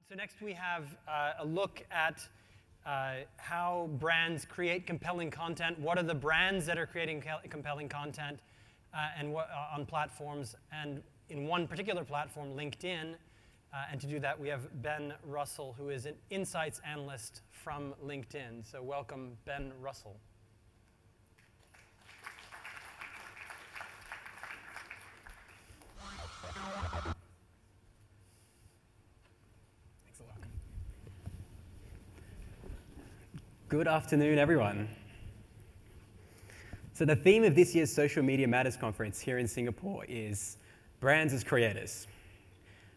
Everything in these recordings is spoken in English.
So next we have a look at how brands create compelling content. What are the brands that are creating compelling content and what, on platforms, and in one particular platform, LinkedIn. And to do that, we have Ben Russell, who is an insights analyst from LinkedIn. So welcome, Ben Russell. Good afternoon, everyone. So the theme of this year's Social Media Matters conference here in Singapore is brands as creators.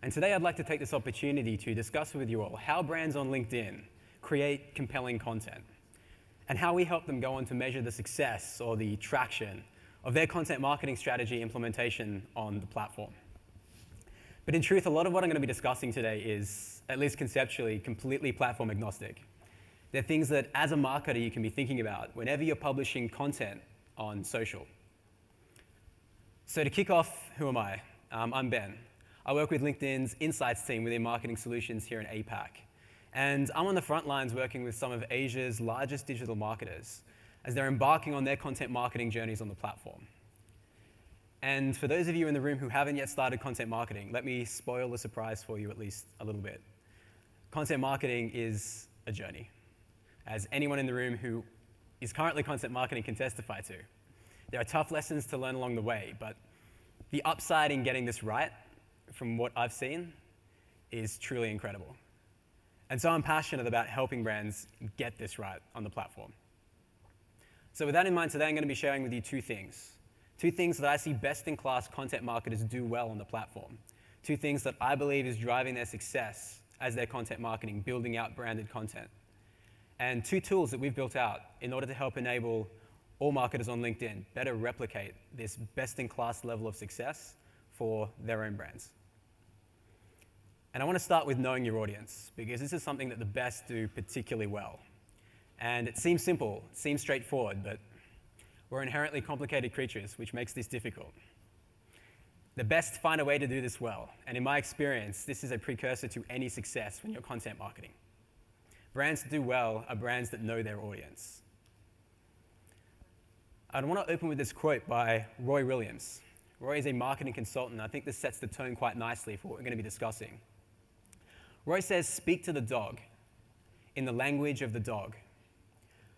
And today I'd like to take this opportunity to discuss with you all how brands on LinkedIn create compelling content and how we help them go on to measure the success or the traction of their content marketing strategy implementation on the platform. But in truth, a lot of what I'm going to be discussing today is, at least conceptually, completely platform agnostic. They're things that, as a marketer, you can be thinking about whenever you're publishing content on social. So to kick off, who am I? I'm Ben. I work with LinkedIn's Insights team within Marketing Solutions here in APAC. And I'm on the front lines working with some of Asia's largest digital marketers as they're embarking on their content marketing journeys on the platform. And for those of you in the room who haven't yet started content marketing, let me spoil the surprise for you at least a little bit. Content marketing is a journey, as anyone in the room who is currently content marketing can testify to. There are tough lessons to learn along the way, but the upside in getting this right, from what I've seen, is truly incredible. And so I'm passionate about helping brands get this right on the platform. So with that in mind, today I'm going to be sharing with you two things. Two things that I see best-in-class content marketers do well on the platform. Two things that I believe is driving their success as their content marketing, building out branded content. And two tools that we've built out in order to help enable all marketers on LinkedIn better replicate this best-in-class level of success for their own brands. And I want to start with knowing your audience, because this is something that the best do particularly well. And it seems simple, it seems straightforward, but we're inherently complicated creatures, which makes this difficult. The best find a way to do this well, and in my experience, this is a precursor to any success when you're content marketing. Brands that do well are brands that know their audience. I want to open with this quote by Roy Williams. Roy is a marketing consultant. I think this sets the tone quite nicely for what we're going to be discussing. Roy says, "Speak to the dog in the language of the dog,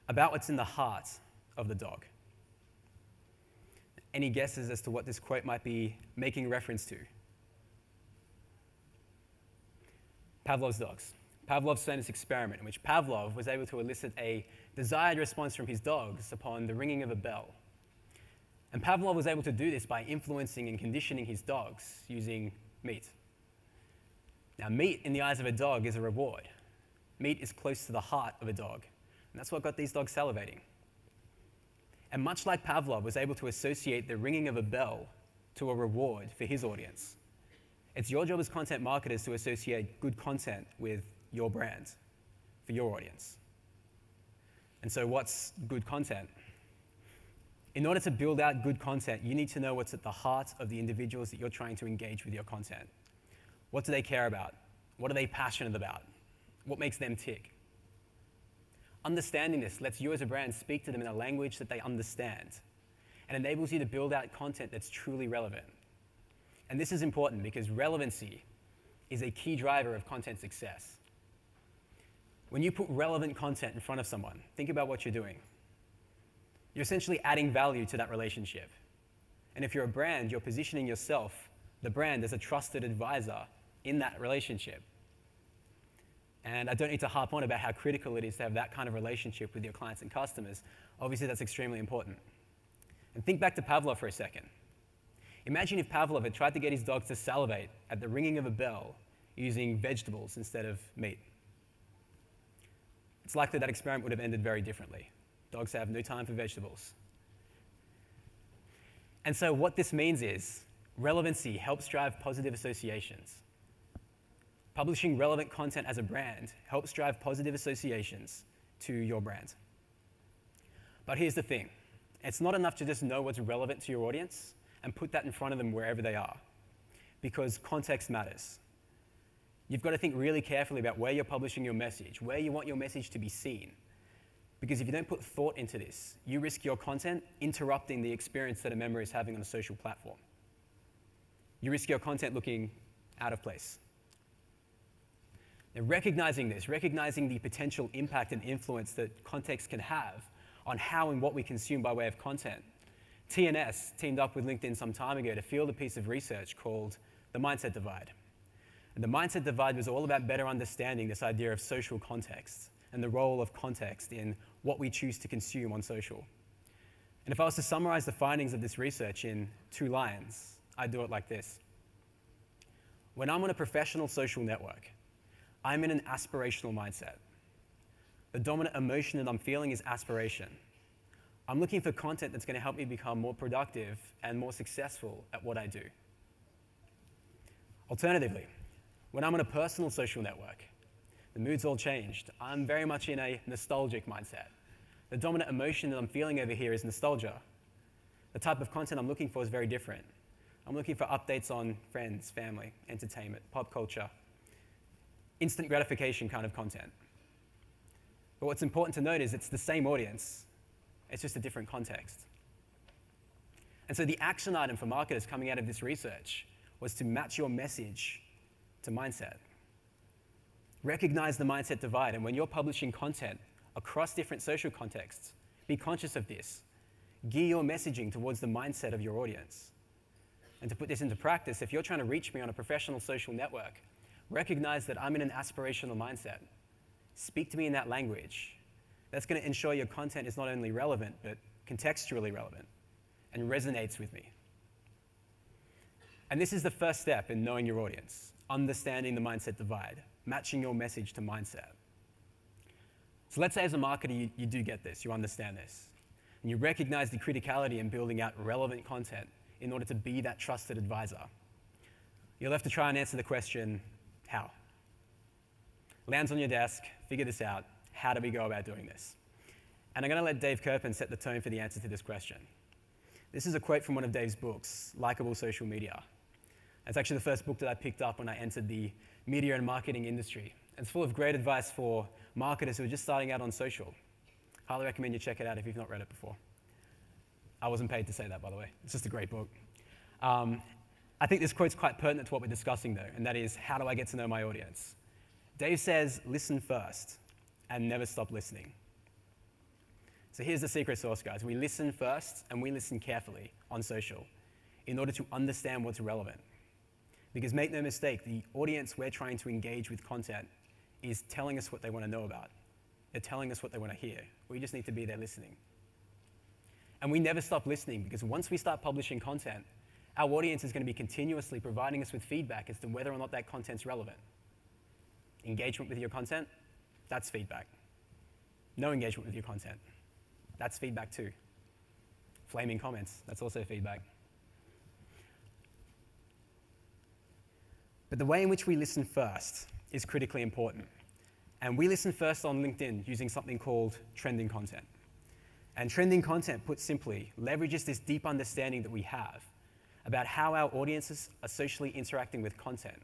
about what's in the heart of the dog." Any guesses as to what this quote might be making reference to? Pavlov's dogs. Pavlov's famous experiment in which Pavlov was able to elicit a desired response from his dogs upon the ringing of a bell. And Pavlov was able to do this by influencing and conditioning his dogs using meat. Now, meat in the eyes of a dog is a reward. Meat is close to the heart of a dog, and that's what got these dogs salivating. And much like Pavlov was able to associate the ringing of a bell to a reward for his audience, it's your job as content marketers to associate good content with your brand for your audience. And so what's good content? In order to build out good content, you need to know what's at the heart of the individuals that you're trying to engage with your content. What do they care about? What are they passionate about? What makes them tick? Understanding this lets you as a brand speak to them in a language that they understand and enables you to build out content that's truly relevant. And this is important because relevancy is a key driver of content success. When you put relevant content in front of someone, think about what you're doing. You're essentially adding value to that relationship. And if you're a brand, you're positioning yourself, the brand, as a trusted advisor in that relationship. And I don't need to harp on about how critical it is to have that kind of relationship with your clients and customers. Obviously, that's extremely important. And think back to Pavlov for a second. Imagine if Pavlov had tried to get his dogs to salivate at the ringing of a bell using vegetables instead of meat. It's likely that experiment would have ended very differently. Dogs have no time for vegetables. And so what this means is relevancy helps drive positive associations. Publishing relevant content as a brand helps drive positive associations to your brand. But here's the thing. It's not enough to just know what's relevant to your audience and put that in front of them wherever they are, because context matters. You've got to think really carefully about where you're publishing your message, where you want your message to be seen. Because if you don't put thought into this, you risk your content interrupting the experience that a member is having on a social platform. You risk your content looking out of place. Now, recognizing this, recognizing the potential impact and influence that context can have on how and what we consume by way of content, TNS teamed up with LinkedIn some time ago to field a piece of research called the Mindset Divide. And the Mindset Divide was all about better understanding this idea of social context and the role of context in what we choose to consume on social. And if I was to summarize the findings of this research in 2 lines, I'd do it like this. When I'm on a professional social network, I'm in an aspirational mindset. The dominant emotion that I'm feeling is aspiration. I'm looking for content that's going to help me become more productive and more successful at what I do. Alternatively, when I'm on a personal social network, the mood's all changed. I'm very much in a nostalgic mindset. The dominant emotion that I'm feeling over here is nostalgia. The type of content I'm looking for is very different. I'm looking for updates on friends, family, entertainment, pop culture, instant gratification kind of content. But what's important to note is it's the same audience, it's just a different context. And so the action item for marketers coming out of this research was to match your message to mindset. Recognize the mindset divide, and when you're publishing content across different social contexts, be conscious of this. Gear your messaging towards the mindset of your audience. And to put this into practice, if you're trying to reach me on a professional social network, recognize that I'm in an aspirational mindset. Speak to me in that language. That's going to ensure your content is not only relevant, but contextually relevant and resonates with me. And this is the first step in knowing your audience, understanding the mindset divide, matching your message to mindset. So let's say as a marketer, you do get this, you understand this, and you recognize the criticality in building out relevant content in order to be that trusted advisor. You'll have to try and answer the question, how? Lands on your desk, figure this out. How do we go about doing this? And I'm going to let Dave Kerpen set the tone for the answer to this question. This is a quote from one of Dave's books, Likeable Social Media. It's actually the first book that I picked up when I entered the media and marketing industry. It's full of great advice for marketers who are just starting out on social. Highly recommend you check it out if you've not read it before. I wasn't paid to say that, by the way. It's just a great book. I think this quote's quite pertinent to what we're discussing, though, and that is, how do I get to know my audience? Dave says, listen first and never stop listening. So here's the secret sauce, guys. We listen first and we listen carefully on social in order to understand what's relevant. Because make no mistake, the audience we're trying to engage with content is telling us what they want to know about. They're telling us what they want to hear. We just need to be there listening. And we never stop listening, because once we start publishing content, our audience is going to be continuously providing us with feedback as to whether or not that content's relevant. Engagement with your content, that's feedback. No engagement with your content, that's feedback too. Flaming comments, that's also feedback. But the way in which we listen first is critically important. And we listen first on LinkedIn using something called trending content. And trending content, put simply, leverages this deep understanding that we have about how our audiences are socially interacting with content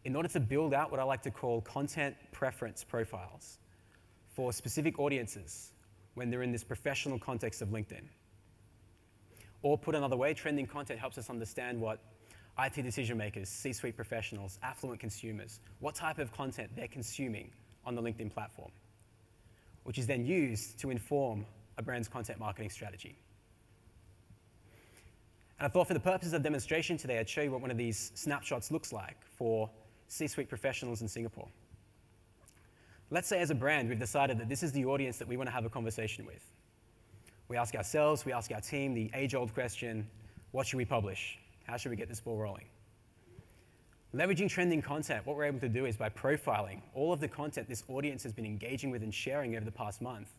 in order to build out what I like to call content preference profiles for specific audiences when they're in this professional context of LinkedIn. Or put another way, trending content helps us understand what IT decision makers, C-suite professionals, affluent consumers, what type of content they're consuming on the LinkedIn platform, which is then used to inform a brand's content marketing strategy. And I thought for the purposes of demonstration today, I'd show you what one of these snapshots looks like for C-suite professionals in Singapore. Let's say as a brand, we've decided that this is the audience that we want to have a conversation with. We ask ourselves, we ask our team the age-old question, what should we publish? How should we get this ball rolling? Leveraging trending content, what we're able to do is by profiling all of the content this audience has been engaging with and sharing over the past month,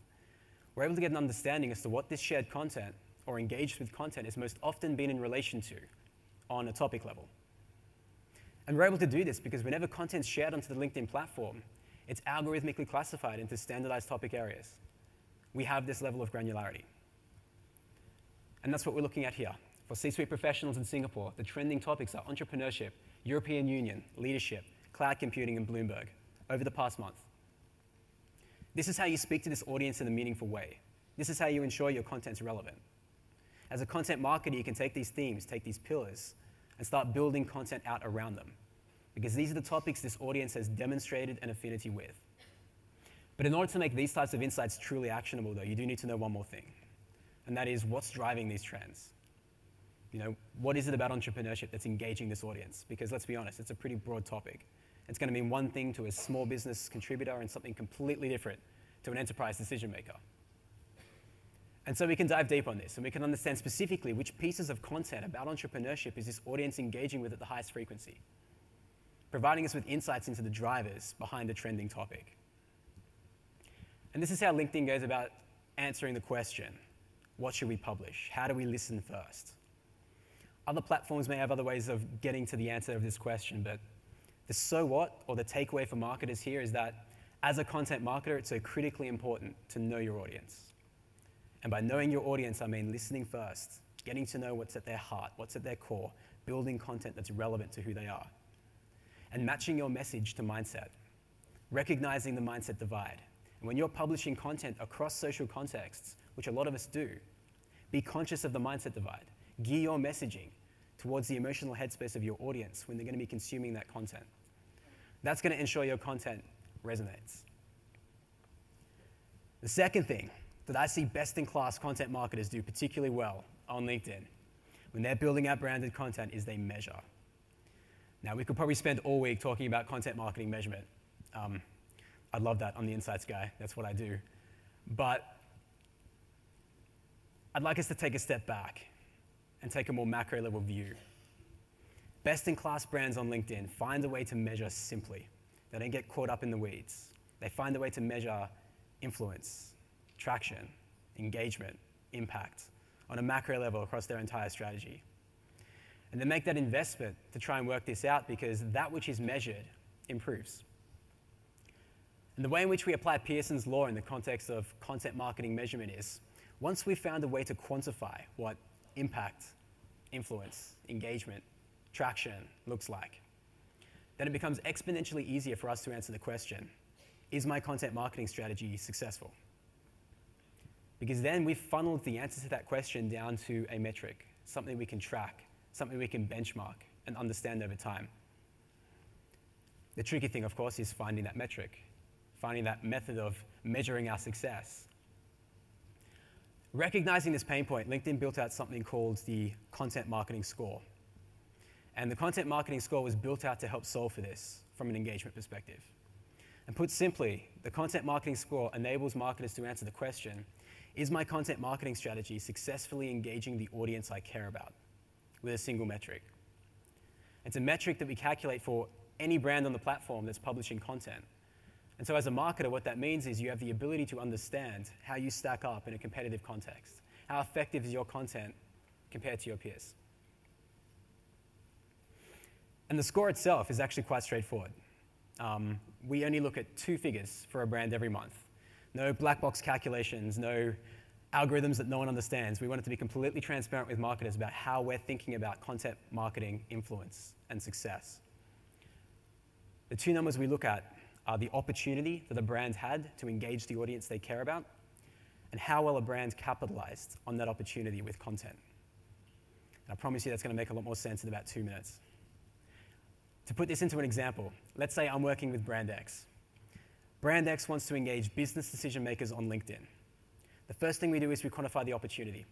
we're able to get an understanding as to what this shared content or engaged with content is most often been in relation to on a topic level. And we're able to do this because whenever content's shared onto the LinkedIn platform, it's algorithmically classified into standardized topic areas. We have this level of granularity. And that's what we're looking at here. For C-suite professionals in Singapore, the trending topics are entrepreneurship, European Union, leadership, cloud computing, and Bloomberg over the past month. This is how you speak to this audience in a meaningful way. This is how you ensure your content's relevant. As a content marketer, you can take these themes, take these pillars, and start building content out around them. Because these are the topics this audience has demonstrated an affinity with. But in order to make these types of insights truly actionable, though, you do need to know one more thing. And that is, what's driving these trends? What is it about entrepreneurship that's engaging this audience? Because let's be honest, it's a pretty broad topic. It's going to mean one thing to a small business contributor and something completely different to an enterprise decision maker. And so we can dive deep on this, and we can understand specifically which pieces of content about entrepreneurship is this audience engaging with at the highest frequency, providing us with insights into the drivers behind the trending topic. And this is how LinkedIn goes about answering the question, what should we publish? How do we listen first? Other platforms may have other ways of getting to the answer of this question, but the so what, or the takeaway for marketers here, is that as a content marketer, it's so critically important to know your audience. And by knowing your audience, I mean listening first, getting to know what's at their heart, what's at their core, building content that's relevant to who they are, and matching your message to mindset, recognizing the mindset divide. And when you're publishing content across social contexts, which a lot of us do, be conscious of the mindset divide. Gear your messaging towards the emotional headspace of your audience when they're going to be consuming that content. That's going to ensure your content resonates. The second thing that I see best-in-class content marketers do particularly well on LinkedIn when they're building out branded content is they measure. Now, we could probably spend all week talking about content marketing measurement. I'd love that. I'm the insights guy. That's what I do. But I'd like us to take a step back and take a more macro-level view. Best-in-class brands on LinkedIn find a way to measure simply. They don't get caught up in the weeds. They find a way to measure influence, traction, engagement, impact on a macro level across their entire strategy. And they make that investment to try and work this out because that which is measured improves. And the way in which we apply Pearson's law in the context of content marketing measurement is, once we've found a way to quantify what impact, influence, engagement, traction looks like, then it becomes exponentially easier for us to answer the question, is my content marketing strategy successful? Because then we've funneled the answer to that question down to a metric, something we can track, something we can benchmark and understand over time. The tricky thing, of course, is finding that metric, finding that method of measuring our success. Recognizing this pain point, LinkedIn built out something called the Content Marketing Score. And the Content Marketing Score was built out to help solve for this from an engagement perspective. And put simply, the Content Marketing Score enables marketers to answer the question, is my content marketing strategy successfully engaging the audience I care about with a single metric? It's a metric that we calculate for any brand on the platform that's publishing content. And so as a marketer, what that means is you have the ability to understand how you stack up in a competitive context. How effective is your content compared to your peers? And the score itself is actually quite straightforward. We only look at 2 figures for a brand every month. No black box calculations, no algorithms that no one understands. We want it to be completely transparent with marketers about how we're thinking about content marketing influence and success. The 2 numbers we look at are the opportunity that a brand had to engage the audience they care about, and how well a brand capitalized on that opportunity with content. And I promise you that's going to make a lot more sense in about 2 minutes. To put this into an example, let's say I'm working with Brand X. Brand X wants to engage business decision makers on LinkedIn. The first thing we do is we quantify the opportunity.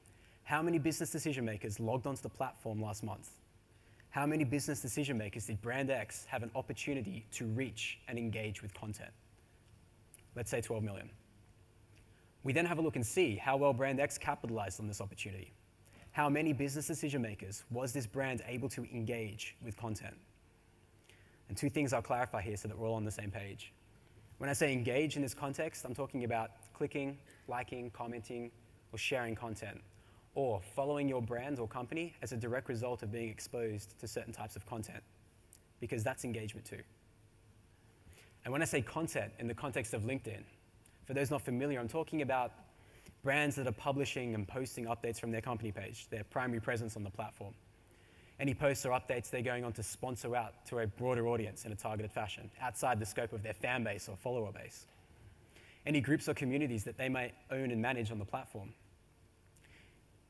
How many business decision makers logged onto the platform last month? How many business decision makers did Brand X have an opportunity to reach and engage with content? Let's say 12 million. We then have a look and see how well Brand X capitalized on this opportunity. How many business decision makers was this brand able to engage with content? And 2 things I'll clarify here so that we're all on the same page. When I say engage in this context, I'm talking about clicking, liking, commenting, or sharing content, or following your brand or company as a direct result of being exposed to certain types of content, because that's engagement too. And when I say content in the context of LinkedIn, for those not familiar, I'm talking about brands that are publishing and posting updates from their company page, their primary presence on the platform. Any posts or updates they're going on to sponsor out to a broader audience in a targeted fashion, outside the scope of their fan base or follower base. Any groups or communities that they may own and manage on the platform.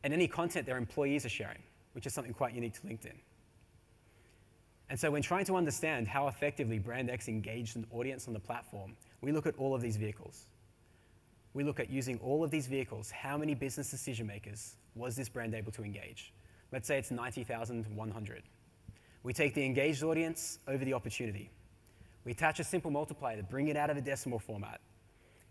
And any content their employees are sharing, which is something quite unique to LinkedIn. And so when trying to understand how effectively Brand X engaged an audience on the platform, we look at all of these vehicles. We look at using all of these vehicles, how many business decision makers was this brand able to engage? Let's say it's 90,100. We take the engaged audience over the opportunity. We attach a simple multiplier to bring it out of a decimal format.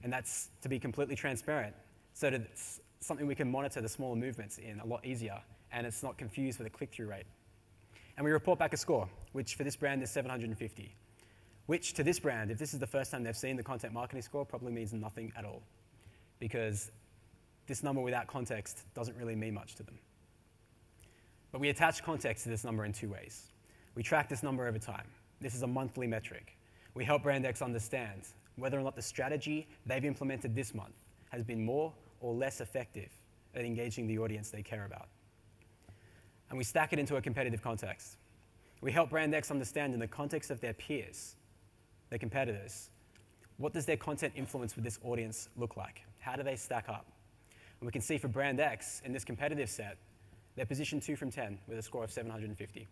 And that's to be completely transparent, so that it's something we can monitor the smaller movements in a lot easier, and it's not confused with a click-through rate. And we report back a score, which for this brand is 750, which to this brand, if this is the first time they've seen the content marketing score, probably means nothing at all, because this number without context doesn't really mean much to them. But we attach context to this number in two ways. We track this number over time. This is a monthly metric. We help Brand X understand whether or not the strategy they've implemented this month has been more or less effective at engaging the audience they care about. And we stack it into a competitive context. We help Brand X understand in the context of their peers, their competitors, what does their content influence with this audience look like? How do they stack up? And we can see for Brand X, in this competitive set, they're positioned 2 from 10 with a score of 750,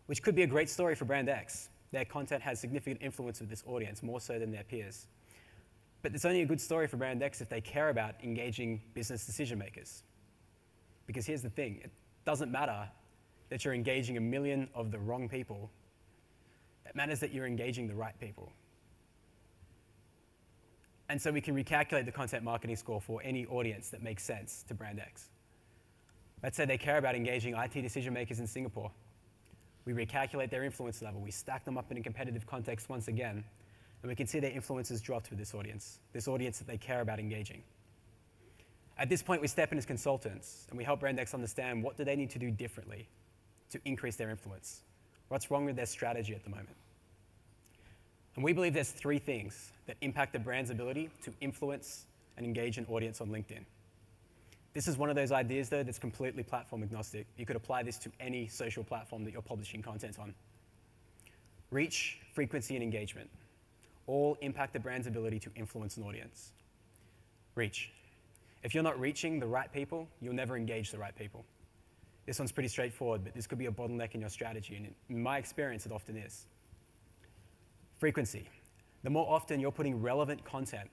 which could be a great story for Brand X. Their content has significant influence with this audience, more so than their peers. But it's only a good story for Brand X if they care about engaging business decision makers. Because here's the thing, it doesn't matter that you're engaging 1 million of the wrong people. It matters that you're engaging the right people. And so we can recalculate the content marketing score for any audience that makes sense to Brand X. Let's say they care about engaging IT decision makers in Singapore. We recalculate their influence level. We stack them up in a competitive context once again, and we can see their influence has dropped with this audience that they care about engaging. At this point, we step in as consultants, and we help Brand X understand what do they need to do differently to increase their influence. What's wrong with their strategy at the moment? And we believe there's 3 things that impact the brand's ability to influence and engage an audience on LinkedIn. This is one of those ideas, though, that's completely platform agnostic. You could apply this to any social platform that you're publishing content on. Reach, frequency, and engagement all impact the brand's ability to influence an audience. Reach. If you're not reaching the right people, you'll never engage the right people. This one's pretty straightforward, but this could be a bottleneck in your strategy, and in my experience, it often is. Frequency. The more often you're putting relevant content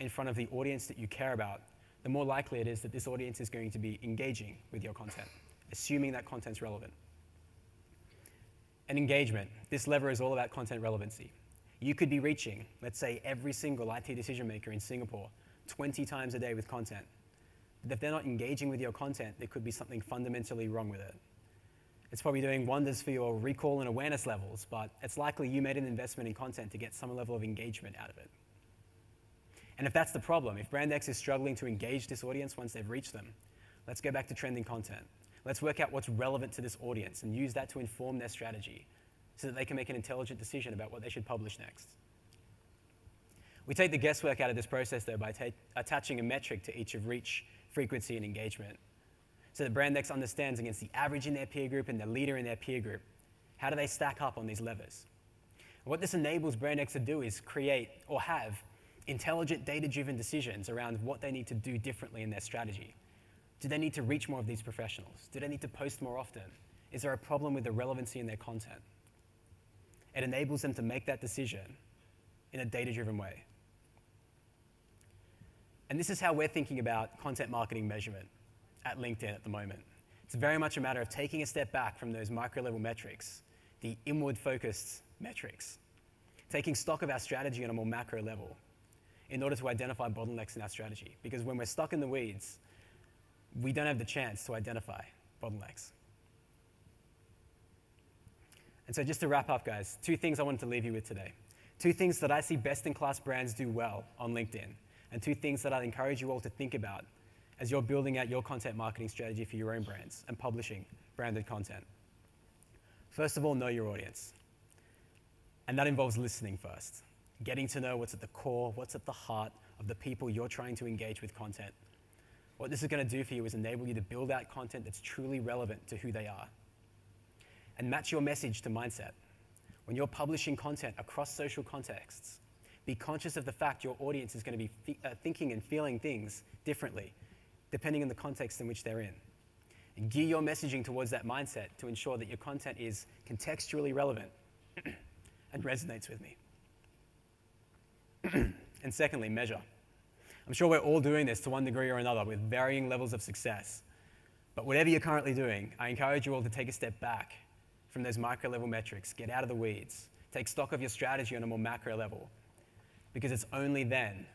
in front of the audience that you care about, the more likely it is that this audience is going to be engaging with your content, assuming that content's relevant. And engagement. This lever is all about content relevancy. You could be reaching, let's say, every single IT decision maker in Singapore 20 times a day with content. But if they're not engaging with your content, there could be something fundamentally wrong with it. It's probably doing wonders for your recall and awareness levels, but it's likely you made an investment in content to get some level of engagement out of it. And if that's the problem, if Brand X is struggling to engage this audience once they've reached them, let's go back to trending content. Let's work out what's relevant to this audience and use that to inform their strategy so that they can make an intelligent decision about what they should publish next. We take the guesswork out of this process, though, by attaching a metric to each of reach, frequency, and engagement, so that Brand X understands against the average in their peer group and the leader in their peer group, how do they stack up on these levers? And what this enables Brand X to do is create or have intelligent, data-driven decisions around what they need to do differently in their strategy. Do they need to reach more of these professionals? Do they need to post more often? Is there a problem with the relevancy in their content? It enables them to make that decision in a data-driven way. And this is how we're thinking about content marketing measurement at LinkedIn at the moment. It's very much a matter of taking a step back from those micro-level metrics, the inward-focused metrics, taking stock of our strategy on a more macro level in order to identify bottlenecks in our strategy. Because when we're stuck in the weeds, we don't have the chance to identify bottlenecks. And so just to wrap up, guys, 2 things I wanted to leave you with today. 2 things that I see best-in-class brands do well on LinkedIn, and 2 things that I'd encourage you all to think about as you're building out your content marketing strategy for your own brands and publishing branded content. First of all, know your audience. And that involves listening first, getting to know what's at the core, what's at the heart of the people you're trying to engage with content. What this is going to do for you is enable you to build out content that's truly relevant to who they are and match your message to mindset. When you're publishing content across social contexts, be conscious of the fact your audience is going to be thinking and feeling things differently, depending on the context in which they're in. And gear your messaging towards that mindset to ensure that your content is contextually relevant and resonates with me. And secondly, measure. I'm sure we're all doing this to one degree or another with varying levels of success. But whatever you're currently doing, I encourage you all to take a step back from those micro-level metrics, get out of the weeds, take stock of your strategy on a more macro level, because it's only then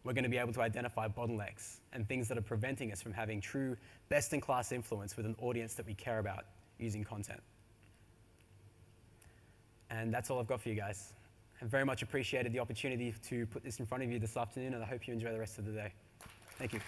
we're going to be able to identify bottlenecks and things that are preventing us from having true best-in-class influence with an audience that we care about using content. And that's all I've got for you guys. I very much appreciated the opportunity to put this in front of you this afternoon, and I hope you enjoy the rest of the day. Thank you.